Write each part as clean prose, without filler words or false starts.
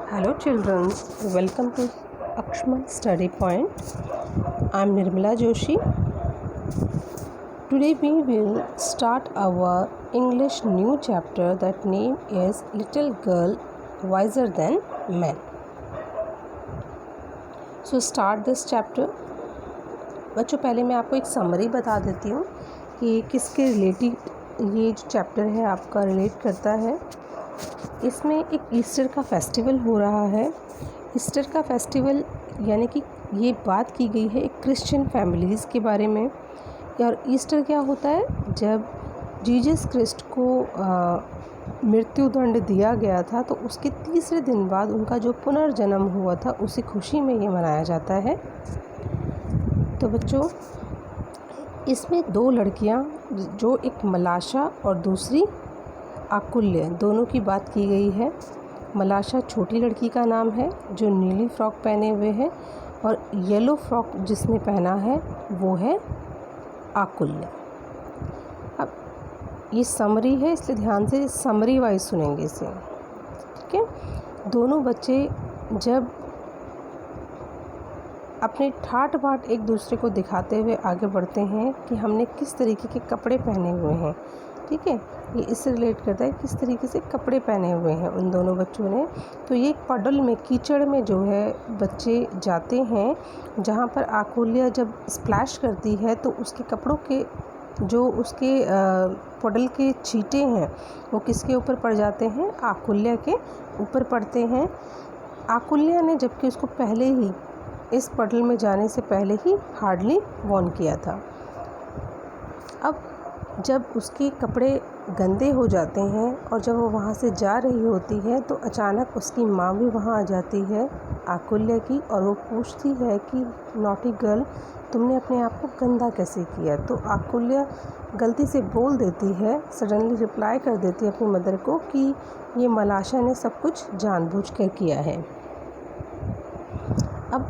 Hello children, welcome to Akshman Study Point. I am Nirmala Joshi. Today we will start our English new chapter that name is Little Girl Wiser Than Men. So start this chapter. बच्चों पहले मैं आपको एक summary बता देती हूँ कि किसके रिलेटेड ये जो चैप्टर है आपका रिलेट करता है। इसमें एक ईस्टर का फेस्टिवल हो रहा है। ईस्टर का फेस्टिवल यानी कि ये बात की गई है एक क्रिश्चियन फैमिलीज़ के बारे में। और ईस्टर क्या होता है, जब जीसस क्रिस्ट को मृत्यु दंड दिया गया था तो उसके तीसरे दिन बाद उनका जो पुनर्जन्म हुआ था उसी खुशी में ये मनाया जाता है। तो बच्चों इसमें दो लड़कियां, जो एक मलाशा और दूसरी आकुल्य, दोनों की बात की गई है। मलाशा छोटी लड़की का नाम है जो नीली फ्रॉक पहने हुए है, और येलो फ्रॉक जिसने पहना है वो है आकुल्य। अब ये समरी है इसलिए ध्यान से समरी वाइज सुनेंगे इसे, ठीक है। दोनों बच्चे जब अपने ठाट बाट एक दूसरे को दिखाते हुए आगे बढ़ते हैं कि हमने किस तरीके के कपड़े पहने हुए हैं, ठीक है। ये इससे रिलेट करता है किस तरीके से कपड़े पहने हुए हैं उन दोनों बच्चों ने। तो ये पडल में, कीचड़ में जो है बच्चे जाते हैं, जहाँ पर आकुल्या जब स्प्लैश करती है तो उसके कपड़ों के जो उसके पडल के छींटे हैं वो किसके ऊपर पड़ जाते हैं, आकुल्या के ऊपर पड़ते हैं। आकुल्या ने जबकि उसको पहले ही इस पडल में जाने से पहले ही हार्डली वॉर्न किया था। अब जब उसके कपड़े गंदे हो जाते हैं और जब वो वहाँ से जा रही होती है तो अचानक उसकी माँ भी वहाँ आ जाती है आकुल्या की, और वो पूछती है कि नॉटी गर्ल, तुमने अपने आप को गंदा कैसे किया। तो आकुल्या गलती से बोल देती है, सडनली रिप्लाई कर देती है अपनी मदर को कि ये मलाशा ने सब कुछ जानबूझकर किया है। अब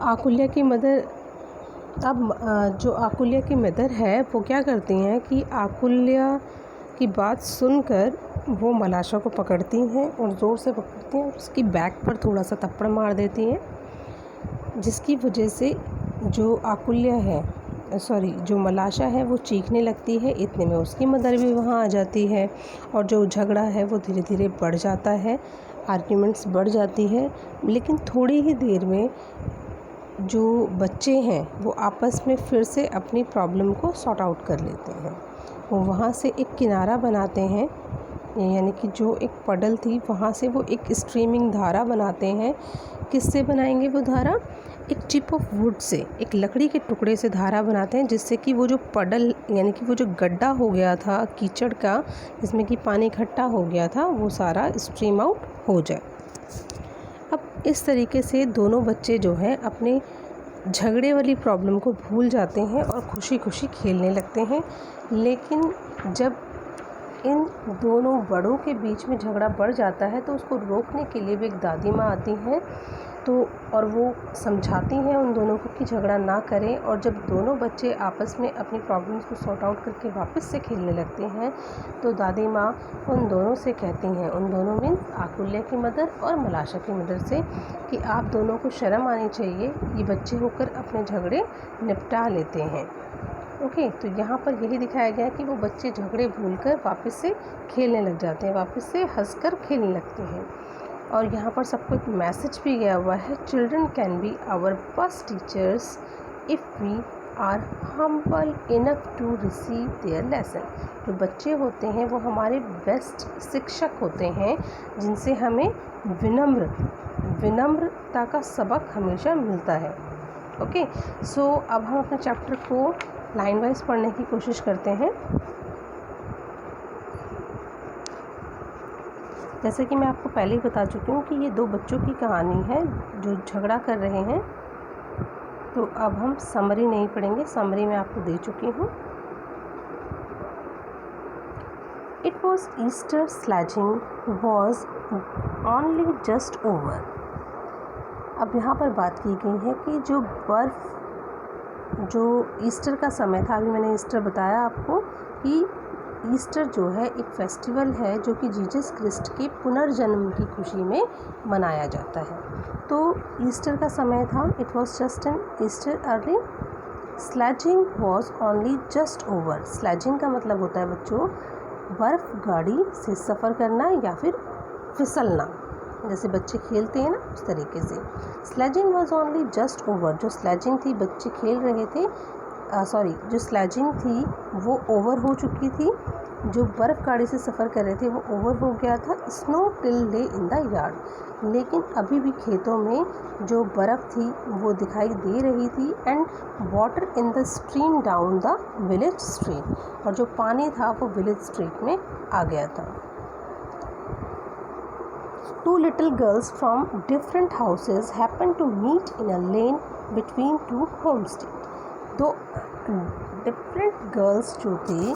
जो आकुल्या की मदर है वो क्या करती हैं कि आकुल्या की बात सुनकर वो मलाशा को पकड़ती हैं और ज़ोर से पकड़ती हैं और उसकी बैक पर थोड़ा सा थप्पड़ मार देती हैं, जिसकी वजह से जो मलाशा है वो चीखने लगती है। इतने में उसकी मदर भी वहाँ आ जाती है और जो झगड़ा है वो धीरे धीरे बढ़ जाता है, आर्ग्यूमेंट्स बढ़ जाती है। लेकिन थोड़ी ही देर में जो बच्चे हैं वो आपस में फिर से अपनी प्रॉब्लम को सॉर्ट आउट कर लेते हैं। वो वहाँ से एक किनारा बनाते हैं, यानी कि जो एक पडल थी वहाँ से वो एक स्ट्रीमिंग धारा बनाते हैं। किससे बनाएंगे वो धारा, एक चिप ऑफ वुड से, एक लकड़ी के टुकड़े से धारा बनाते हैं, जिससे कि वो जो पडल यानी कि वो जो गड्ढा हो गया था कीचड़ का, जिसमें कि पानी इकट्ठा हो गया था, वो सारा स्ट्रीम आउट हो जाए। अब इस तरीके से दोनों बच्चे जो हैं अपने झगड़े वाली प्रॉब्लम को भूल जाते हैं और खुशी खुशी खेलने लगते हैं। लेकिन जब इन दोनों बड़ों के बीच में झगड़ा बढ़ जाता है तो उसको रोकने के लिए भी एक दादी माँ आती हैं और वो समझाती हैं उन दोनों को कि झगड़ा ना करें। और जब दोनों बच्चे आपस में अपनी प्रॉब्लम्स को सॉर्ट आउट करके वापस से खेलने लगते हैं तो दादी माँ उन दोनों से कहती हैं, उन दोनों मीन्स आकुल्या की मदर और मलाशा की मदर से, कि आप दोनों को शर्म आनी चाहिए, ये बच्चे होकर अपने झगड़े निपटा लेते हैं। ओके, तो यहाँ पर यही दिखाया गया कि वो बच्चे झगड़े भूलकर वापस से खेलने लग जाते हैं, वापस से हंसकर खेलने लगते हैं। और यहाँ पर सबको एक मैसेज भी गया हुआ है, children can be our best teachers if we are humble enough to receive their lesson. जो बच्चे होते हैं वो हमारे बेस्ट शिक्षक होते हैं, जिनसे हमें विनम्रता का सबक हमेशा मिलता है। ओके, सो अब हम अपने चैप्टर को लाइन वाइज पढ़ने की कोशिश करते हैं। जैसे कि मैं आपको पहले ही बता चुकी हूँ कि ये दो बच्चों की कहानी है जो झगड़ा कर रहे हैं। तो अब हम समरी नहीं पढ़ेंगे, समरी मैं आपको दे चुकी हूँ। It was Easter sledging was only just over. अब यहाँ पर बात की गई है कि जो ईस्टर का समय था, अभी मैंने ईस्टर बताया आपको कि ईस्टर जो है एक फेस्टिवल है जो कि जीसस क्रिस्ट के पुनर्जन्म की खुशी में मनाया जाता है। तो ईस्टर का समय था, it was just an Easter early. Sledging was only just over. Sledging का मतलब होता है बच्चों बर्फ़ गाड़ी से सफ़र करना या फिर फिसलना, जैसे बच्चे खेलते हैं ना उस तरीके से। Sledging was only just over, जो स्लेजिंग थी बच्चे खेल रहे थे, जो स्लेजिंग थी वो ओवर हो चुकी थी, जो बर्फ़ गाड़ी से सफ़र कर रहे थे वो ओवर हो गया था। स्नो टिल ले इन द यार्ड, लेकिन अभी भी खेतों में जो बर्फ़ थी वो दिखाई दे रही थी। And water in the stream down the village street, और जो पानी था वो विलेज स्ट्रीट में आ गया था। Two little girls from different houses happened to meet in a lane between two homesteads. दो डिफरेंट गर्ल्स जो थी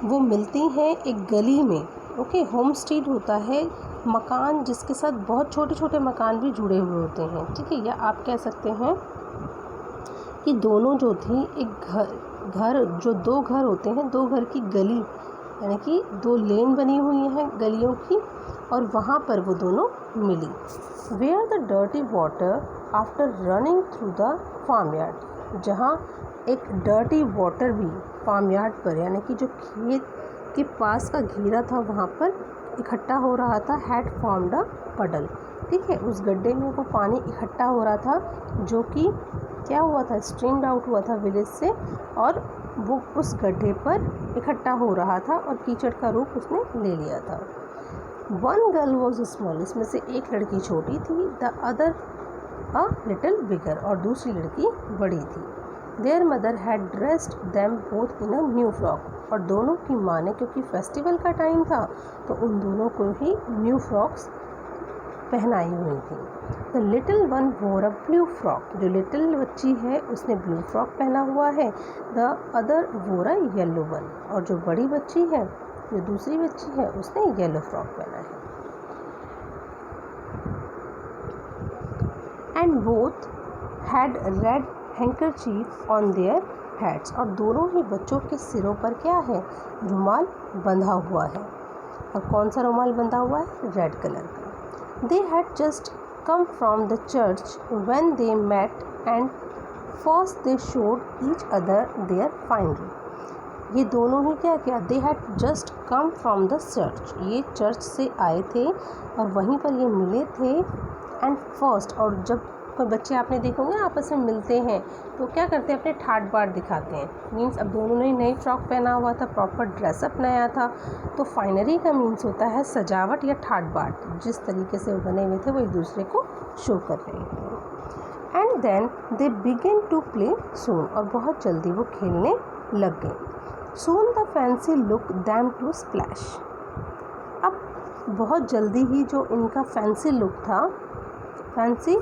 वो मिलती हैं एक गली में। ओके, होमस्टेड होता है मकान जिसके साथ बहुत छोटे छोटे मकान भी जुड़े हुए होते हैं, ठीक है। या आप कह सकते हैं कि दोनों जो थी एक घर जो दो घर होते हैं, दो घर की गली, यानी कि दो लेन बनी हुई हैं गलियों की, और वहाँ पर वो दोनों मिली। Where the dirty water after running through the farmyard, जहाँ एक डर्टी वाटर भी फार्म यार्ड पर, यानी कि जो खेत के पास का घेरा था वहाँ पर इकट्ठा हो रहा था, हैड फॉर्म्ड अ पडल, ठीक है। उस गड्ढे में वो पानी इकट्ठा हो रहा था जो कि क्या हुआ था, स्ट्रीम्ड आउट हुआ था विलेज से, और वो उस गड्ढे पर इकट्ठा हो रहा था और कीचड़ का रूप उसने ले लिया था। वन गर्ल वॉज स्मॉल, इसमें से एक लड़की छोटी थी, the other a little bigger, और दूसरी लड़की बड़ी थी। There mother had dressed them both in a new frock, और दोनों की माँ ने, क्योंकि फेस्टिवल का टाइम था तो उन दोनों को ही न्यू फ्रॉक्स पहनाई हुई थी। द लिटिल वन वोर अ ब्लू फ्रॉक, जो लिटिल बच्ची है उसने ब्लू फ्रॉक पहना हुआ है। द अदर वोर अ येलो वन, और जो बड़ी बच्ची है, जो दूसरी बच्ची है, उसने येलो फ्रॉक पहना है। And both had read handkerchief on their heads, और दोनों ही बच्चों के सिरों पर क्या है, रुमाल बंधा हुआ है। और कौन सा रुमाल बंधा हुआ है, रेड कलर का। They had just come from the church when they met, and first they showed each other their finery. ये दोनों ही क्या किया, they had just come from the church, ये चर्च से आए थे और वहीं पर ये मिले थे। and first, और जब कोई बच्चे आपने देखे होंगे आपस में मिलते हैं तो क्या करते हैं, अपने ठाट बाट दिखाते हैं। मीन्स अब दोनों ने नई फ्रॉक पहना हुआ था, प्रॉपर ड्रेसअप नया था, तो फाइनरी का मीन्स होता है सजावट या ठाट बाट। जिस तरीके से वो बने हुए थे वो एक दूसरे को शो कर रहे थे। And then they begin to play soon, और बहुत जल्दी वो खेलने लग गए। Soon the fancy look them to splash, अब बहुत जल्दी ही जो इनका फैंसी लुक था, fancy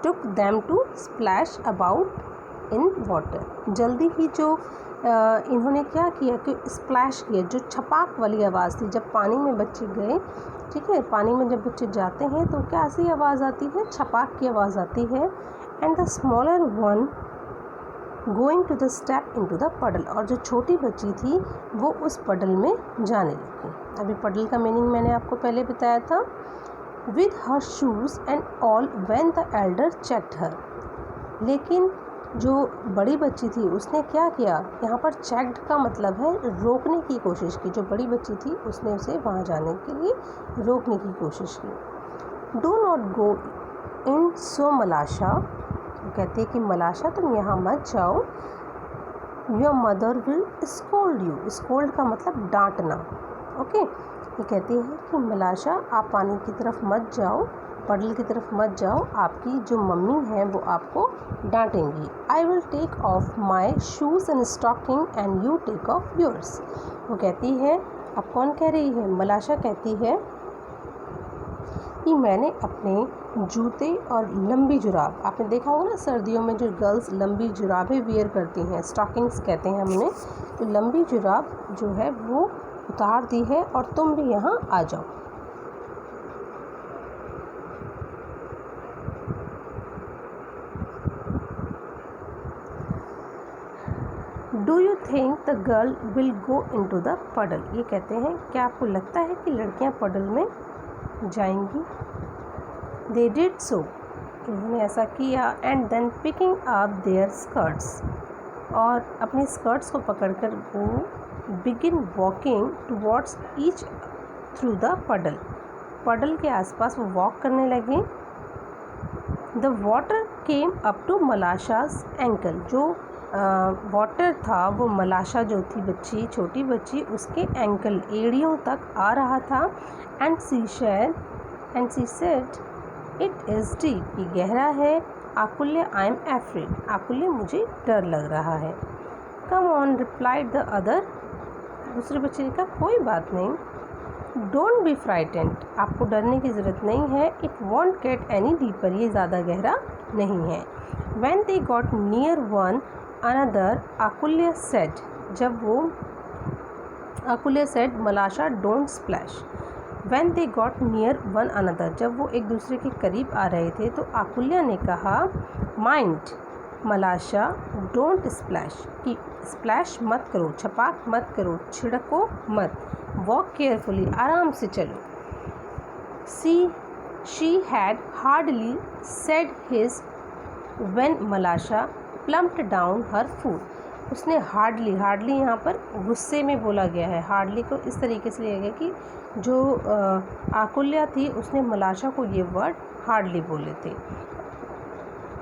took them to splash about in water, जल्दी ही जो इन्होंने क्या किया कि स्प्लैश किया, जो छपाक वाली आवाज़ थी जब पानी में बच्चे गए, ठीक है। पानी में जब बच्चे जाते हैं तो क्या सी आवाज़ आती है, छपाक की आवाज़ आती है। And the smaller one going to the step into the puddle, और जो छोटी बच्ची थी वो उस पडल में जाने लगी। अभी पडल का मीनिंग मैंने आपको पहले बताया था। with her shoes and all when the elder checked her, लेकिन जो बड़ी बच्ची थी उसने क्या किया, यहाँ पर checked का मतलब है रोकने की कोशिश की। जो बड़ी बच्ची थी उसने उसे वहाँ जाने के लिए रोकने की कोशिश की। do not go in so मलाशा, कहते हैं कि मलाशा तुम यहाँ मत जाओ। your mother will scold you, scold का मतलब डांटना, ओके। ये कहती है कि मलाशा आप पानी की तरफ मत जाओ, पडल की तरफ मत जाओ, आपकी जो मम्मी है वो आपको डांटेंगी। I will take off my shoes and stocking and you take off yours, वो कहती है, अब कौन कह रही है, मलाशा कहती है कि मैंने अपने जूते और लंबी जुराब, आपने देखा होगा ना सर्दियों में जो गर्ल्स लंबी जुराबें वियर करती हैं, स्टॉकिंग्स कहते हैं हमने, तो लंबी जुराब जो है वो उतार दी है और तुम भी यहाँ आ जाओ। Do you think the girl will go into the puddle? ये कहते हैं क्या आपको लगता है कि लड़कियाँ पडल में जाएंगी? दे डिड सो, उन्होंने ऐसा किया। And then picking up their skirts, और अपनी स्कर्ट्स को पकड़कर वो begin walking towards each through the puddle, puddle के आसपास वो वॉक करने लगे। The water came up to Malasha's ankle, जो वाटर था वो मलाशा जो थी बच्ची, छोटी बच्ची, उसके एंकल एड़ियों तक आ रहा था। And she said it is deep, ये गहरा है। आकुल्य आई एम एफ्रेड, आकुल्य मुझे डर लग रहा है। Come on replied the other, दूसरे बच्चे ने कहा कोई बात नहीं। डोंट बी फ्राइटेंड, आपको डरने की ज़रूरत नहीं है। It won't get any deeper, ये ज़्यादा गहरा नहीं है। When they got near one another Akulya said, जब वो Akulya said Malasha don't splash. When they got near one another, जब वो एक दूसरे के करीब आ रहे थे तो आकुल्य ने कहा माइंड मलाशा डोंट स्प्लैश, कि स्प्लैश मत करो, छपाक मत करो, छिड़को मत। वॉक केयरफुली, आराम से चलो। She had hardly said his when Malasha plumped down her foot, उसने हार्डली यहाँ पर गुस्से में बोला गया है। हार्डली को इस तरीके से लिया गया कि जो आकुल्या थी उसने मलाशा को ये वर्ड हार्डली बोले थे,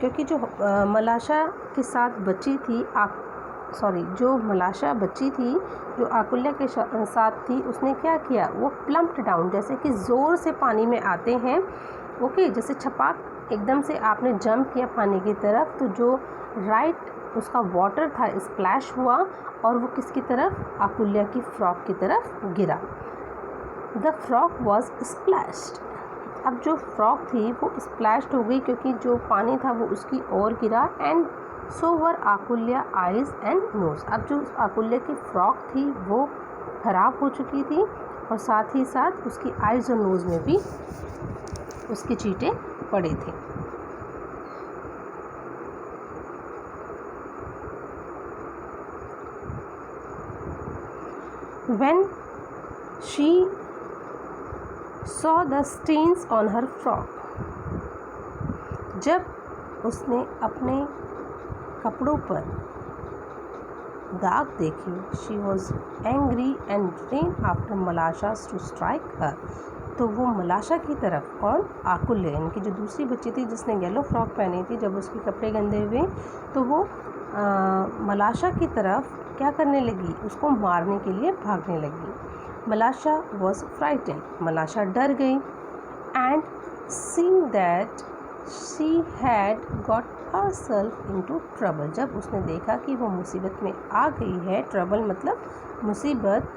क्योंकि जो मलाशा के साथ बच्ची थी जो मलाशा बच्ची थी जो आकुल्या के साथ थी, उसने क्या किया, वो प्लम्प्ड डाउन, जैसे कि ज़ोर से पानी में आते हैं, ओके, जैसे छपाक एकदम से आपने जंप किया पानी की तरफ, तो जो राइट उसका वाटर था स्प्लैश हुआ और वो किसकी तरफ, आकुल्या की फ्रॉक की तरफ गिरा। द फ्रॉक वॉज स्प्लैश्ड, अब जो फ्रॉक थी वो स्प्लैश्ड हो गई क्योंकि जो पानी था वो उसकी ओर गिरा। And so were Akulya eyes and nose, अब जो आकुल्या की फ्रॉक थी वो ख़राब हो चुकी थी और साथ ही साथ उसकी आइज़ और नोज़ में भी उसके चींटे पड़े थे। When she saw the stains on her frock, जब उसने अपने कपड़ों पर दाग देखे, she was angry and ran after Malasha to strike her, तो वो मलाशा की तरफ, कौन, आकुल्य, इनकी जो दूसरी बच्ची थी जिसने येलो फ्रॉक पहनी थी, जब उसके कपड़े गंदे हुए तो वो मलाशा की तरफ क्या करने लगी, उसको मारने के लिए भागने लगी। मलाशा वॉज फ्राइटेंड, मलाशा डर गई। And seeing that she had got herself into trouble, जब उसने देखा कि वो मुसीबत में आ गई है, ट्रबल मतलब मुसीबत,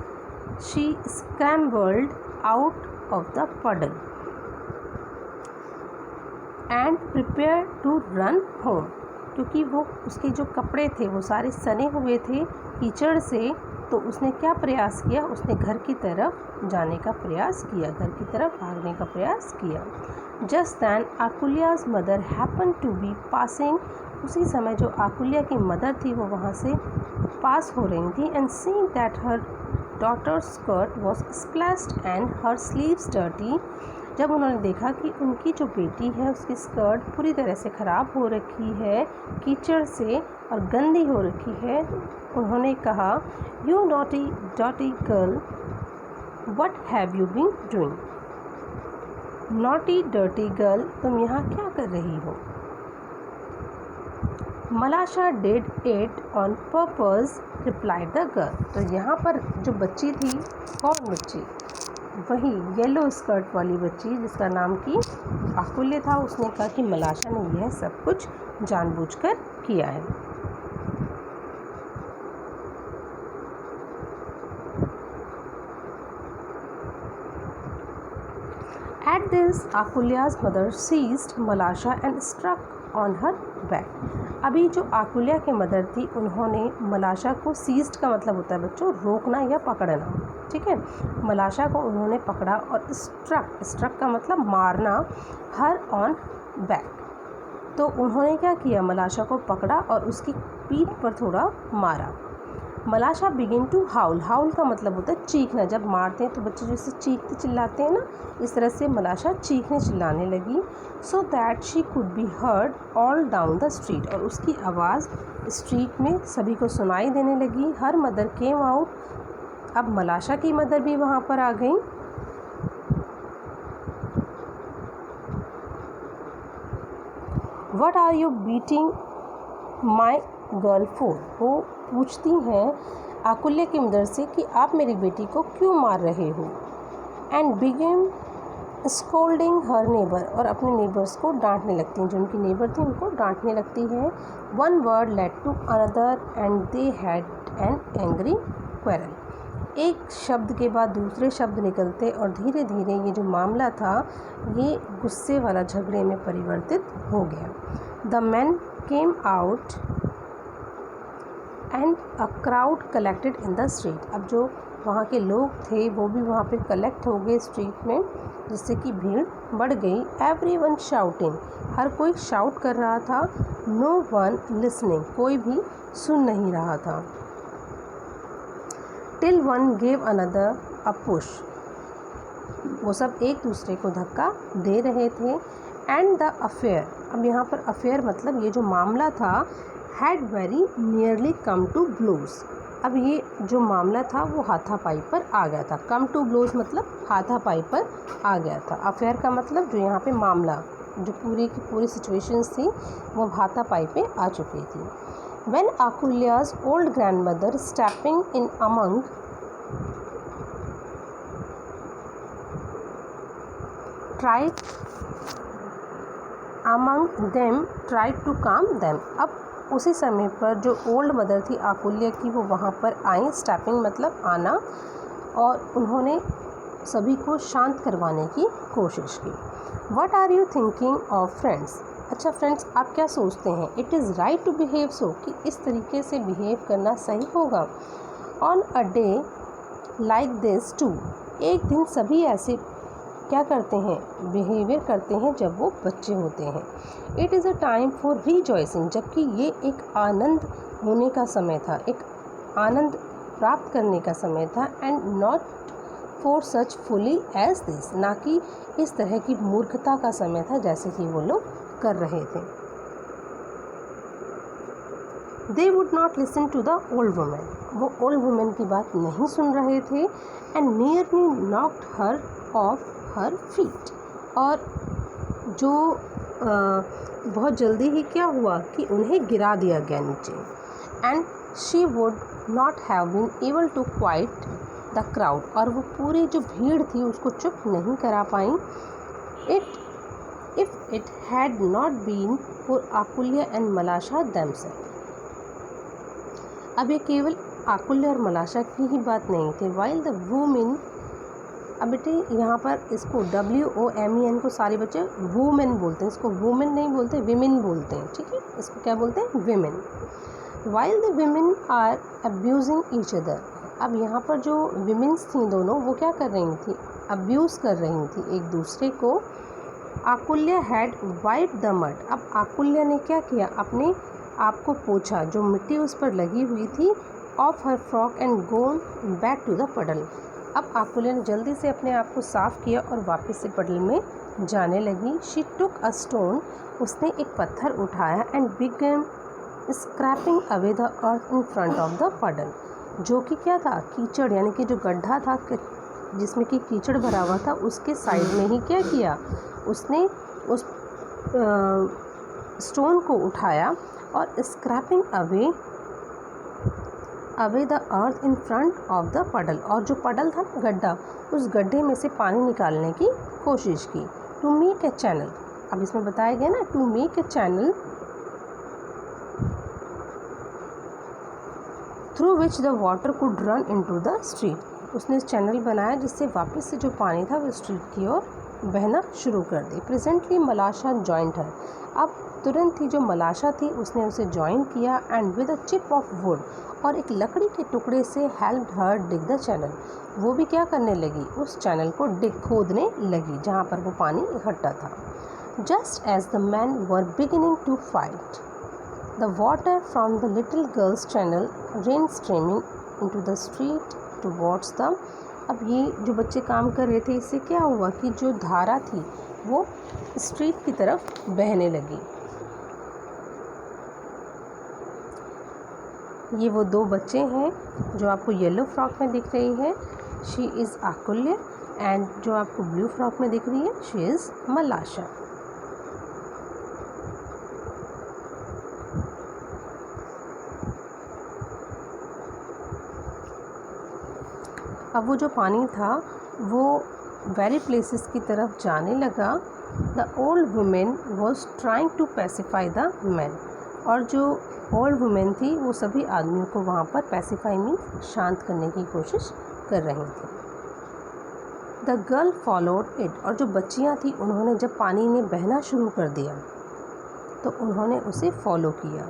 she scrambled out of the puddle and prepare to run home, क्योंकि वो उसके जो कपड़े थे वो सारे सने हुए थे कीचड़ से, तो उसने क्या प्रयास किया, उसने घर की तरफ जाने का प्रयास किया, घर की तरफ भागने का प्रयास किया। Just then Akulya's mother happen to be passing, उसी समय जो आकुल्या की मदर थी वो वहाँ से पास हो रही थी। And seeing that her daughter's skirt was splashed and her sleeves dirty, जब उन्होंने देखा कि उनकी जो बेटी है उसकी स्कर्ट पूरी तरह से ख़राब हो रखी है कीचड़ से और गंदी हो रखी है, उन्होंने कहा यू नॉटी डॉटी girl what have you been doing, naughty dirty girl, तुम यहाँ क्या कर रही हो। Malasha did it on purpose replied the girl, तो यहाँ पर जो बच्ची थी, कौन बच्ची, वही येलो स्कर्ट वाली बच्ची जिसका नाम की आकुल्य था, उसने कहा कि मलाशा ने यह सब कुछ जानबूझकर किया है। At this, Akulya's mother seized Malasha and struck on her back. अभी जो आकुल्या के मदर थी उन्होंने मलाशा को, सीज्ड का मतलब होता है बच्चों रोकना या पकड़ना, ठीक है, मलाशा को उन्होंने पकड़ा और स्ट्रक का मतलब मारना, हर ऑन बैक, तो उन्होंने क्या किया, मलाशा को पकड़ा और उसकी पीठ पर थोड़ा मारा। मलाशा बिगिन टू हाउल। हाउल का मतलब होता है चीखना। जब मारते हैं तो बच्चे जैसे चीखते चिल्लाते हैं ना, इस तरह से मलाशा चीखने चिल्लाने लगी। So that she could be heard all down the street, और उसकी आवाज़ स्ट्रीट में सभी को सुनाई देने लगी। Her mother came out. अब मलाशा की मदर भी वहाँ पर आ गई। What are you beating my girl for? वो पूछती हैं आकुल्या की मदर से कि आप मेरी बेटी को क्यों मार रहे हो। And begin scolding her neighbour, और अपने नेबर्स को डांटने लगती हैं। जो उनकी नेबर थी उनको डांटने लगती है। One word led to another and they had an angry quarrel. एक शब्द के बाद दूसरे शब्द निकलते और धीरे धीरे ये जो मामला था ये गुस्से वाला झगड़े में परिवर्तित हो गया। The man came out and a crowd collected in the street. अब जो वहाँ के लोग थे वो भी वहाँ पे कलेक्ट हो गए स्ट्रीट में, जिससे कि भीड़ बढ़ गई। एवरीवन शाउटिंग, हर कोई शाउट कर रहा था। नो वन लिसनिंग, कोई भी सुन नहीं रहा था। Till one gave another a push, वो सब एक दूसरे को धक्का दे रहे थे। एंड द अफेयर, अब यहाँ पर अफेयर मतलब ये जो मामला था, had very nearly come to blows. अब ये जो मामला था वो हाथापाई पर आ गया था। कम टू ब्लोज मतलब हाथापाई पर आ गया था। अफेयर का मतलब जो यहाँ पे मामला, जो पूरी की पूरी सिचुएशंस थी वो हाथापाई पे आ चुकी थी। When Akulya's old grandmother stepping in among them tried to calm them. अब उसी समय पर जो ओल्ड मदर थी आकुल्या की, वो वहाँ पर आई। स्टेपिंग मतलब आना, और उन्होंने सभी को शांत करवाने की कोशिश की। What are you thinking of friends? अच्छा फ्रेंड्स, आप क्या सोचते हैं? It is right to behave so, कि इस तरीके से बिहेव करना सही होगा। On a day like this too, एक दिन सभी ऐसे क्या करते हैं, बिहेवियर करते हैं जब वो बच्चे होते हैं। It is a time for rejoicing, जबकि ये एक आनंद होने का समय था, एक आनंद प्राप्त करने का समय था। And not for such folly as this, ना कि इस तरह की मूर्खता का समय था जैसे कि वो लोग कर रहे थे। They would not listen to the old women, वो ओल्ड वुमेन की बात नहीं सुन रहे थे। And nearly knocked her off her feet, और जो बहुत जल्दी ही क्या हुआ कि उन्हें गिरा दिया गया नीचे। And she would not have been able to quiet the crowd, और वो पूरी जो भीड़ थी उसको चुप नहीं करा पाई। If it had not been for Akulya and Malasha themselves. अब ये केवल आकुल्या और मलाशा की ही बात नहीं थी। वाइल द वुमेन, अब बेटे यहाँ पर इसको WOMEN को सारे बच्चे वुमेन बोलते हैं, इसको वुमेन नहीं बोलते, विमेन बोलते हैं, ठीक है। इसको क्या बोलते हैं? Women. While the women are abusing each other, अब यहाँ पर जो विमेंस थी दोनों, वो क्या कर रही थी? अब्यूज़ कर रही थी एक दूसरे को। आकुल्या हैड वाइप्ड द मड, अब आकुल्या ने क्या किया? अपने आप को पोंछा, जो मिट्टी उस पर लगी हुई थी। Off her frock and gone back to the puddle, अब आकुल्या ने जल्दी से अपने आप को साफ़ किया और वापस से पडल में जाने लगी। शी टुक अ स्टोन, उसने एक पत्थर उठाया। And began scraping away the earth in front of the puddle, जो कि क्या था? कीचड़, यानी कि जो गड्ढा था जिसमें कि कीचड़ भरा हुआ था, उसके साइड में ही क्या किया? उसने उस स्टोन को उठाया और scraping away the earth in front of the puddle, और जो पडल था गड्ढा, उस गड्ढे में से पानी निकालने की कोशिश की। टू मेक ए चैनल, अब इसमें बताया गया ना, to make a channel through which the water could run into the street, उसने चैनल बनाया जिससे वापस से जो पानी था वो स्ट्रीट की ओर बहना शुरू कर दी। प्रेजेंटली मलाशा जॉइंट हर, अब तुरंत ही जो मलाशा थी उसने उसे ज्वाइन किया। And with a chip off would, और एक लकड़ी के टुकड़े से help her dig the channel, वो भी क्या करने लगी? उस चैनल को खोदने लगी जहाँ पर वो पानी इकट्ठा था। Just as the men were beginning to fight, The water from the little girl's channel ran streaming into the street towards the। अब ये जो बच्चे काम कर रहे थे, इससे क्या हुआ कि जो धारा थी वो स्ट्रीट की तरफ बहने लगी। ये वो दो बच्चे हैं जो आपको येलो फ्रॉक में दिख रही है, शी इज़ आकुल्य, एंड जो आपको ब्लू फ्रॉक में दिख रही है, शी इज़ मलाशा। अब वो जो पानी था वो वेरी प्लेसेस की तरफ जाने लगा। The old women was trying to pacify the man, और जो ओल्ड वुमेन थी वो सभी आदमियों को वहाँ पर पैसिफाई मीन्स शांत करने की कोशिश कर रही थी। द गर्ल फॉलोड इट, और जो बच्चियाँ थी उन्होंने जब पानी ने बहना शुरू कर दिया तो उन्होंने उसे फॉलो किया।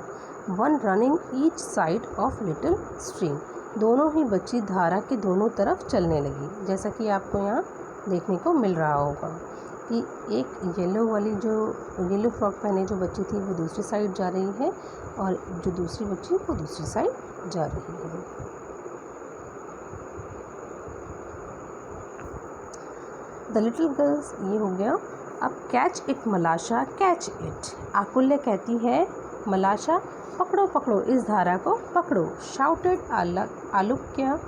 One running each side of little stream, दोनों ही बच्ची धारा के दोनों तरफ चलने लगी। जैसा कि आपको यहाँ देखने को मिल रहा होगा कि एक येलो वाली जो येलो फ्रॉक पहने जो बच्ची थी वो दूसरी साइड जा रही है, और जो दूसरी बच्ची वो दूसरी साइड जा रही है। द लिटिल गर्ल्स, ये हो गया। अब catch it Malasha, catch it, Akulya कहती है मलाशा पकड़ो पकड़ो इस धारा को पकड़ो। शाउटेड आलुक्य,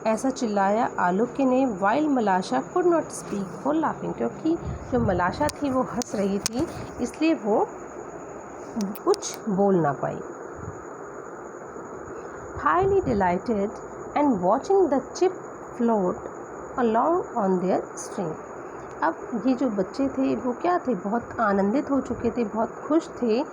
ऐसा चिल्लाया आलुक्य ने। While मलाशा could not speak for laughing, क्योंकि जो मलाशा थी वो हंस रही थी इसलिए वो कुछ बोल ना पाई। Highly delighted and watching the chip float along on their stream, अब ये जो बच्चे थे वो क्या थे, बहुत आनंदित हो चुके थे, बहुत खुश थे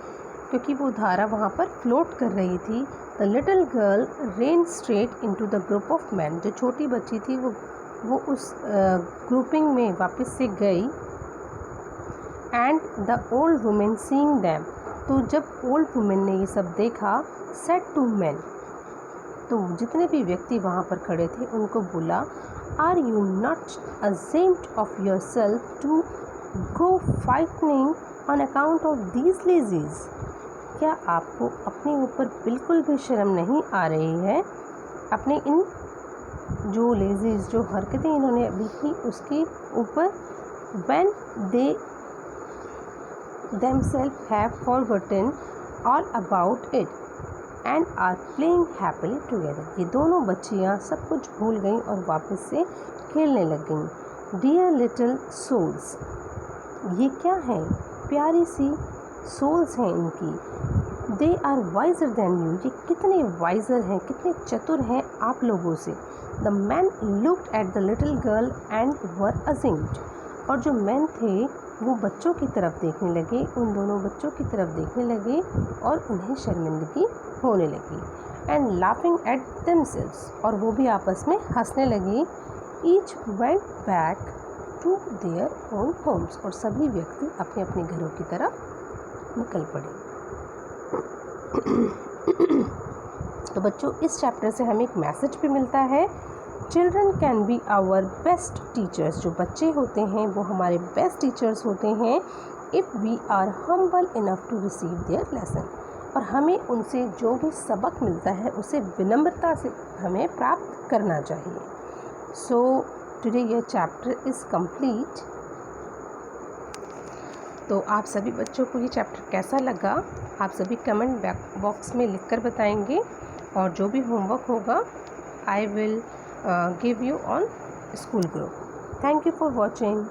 क्योंकि वो धारा वहाँ पर फ्लोट कर रही थी। The little girl rain straight into the group of man, जो छोटी बच्ची थी वो उस ग्रुपिंग में वापस से गई। And the old women seeing them, तो जब ओल्ड वुमेन ने ये सब देखा, सेड टू मैन, तो जितने भी व्यक्ति वहाँ पर खड़े थे उनको बोला, are you not ashamed of yourself to go fighting on account of these lassies, क्या आपको अपने ऊपर बिल्कुल भी शर्म नहीं आ रही है अपने इन जो लेजीज जो हरकतें इन्होंने अभी की उसके ऊपर। When they themselves have forgotten all about it and are playing happily together, ये दोनों बच्चियाँ सब कुछ भूल गईं और वापस से खेलने लग गईं। Dear little souls, ये क्या है, प्यारी सी सोल्स हैं इनकी। They are wiser than you, ये कितने वाइजर हैं, कितने चतुर हैं आप लोगों से। The man looked at the little girl and were ashamed, और जो मैन थे वो बच्चों की तरफ देखने लगे, उन दोनों बच्चों की तरफ देखने लगे और उन्हें शर्मिंदगी होने लगी। एंड लाफिंग एट देमसेल्व्स, और वो भी आपस में हंसने लगी। Each went back to their own homes, और सभी व्यक्ति अपने अपने घरों की तरफ निकल पड़े। तो बच्चों, इस चैप्टर से हमें एक मैसेज भी मिलता है, children can be our best teachers, जो बच्चे होते हैं वो हमारे बेस्ट टीचर्स होते हैं if we are humble enough to receive their lesson, और हमें उनसे जो भी सबक मिलता है उसे विनम्रता से हमें प्राप्त करना चाहिए। So today your chapter is complete. तो आप सभी बच्चों को ये चैप्टर कैसा लगा आप सभी कमेंट बॉक्स में लिखकर बताएंगे, और जो भी होमवर्क होगा I will give you on school group. Thank you for watching.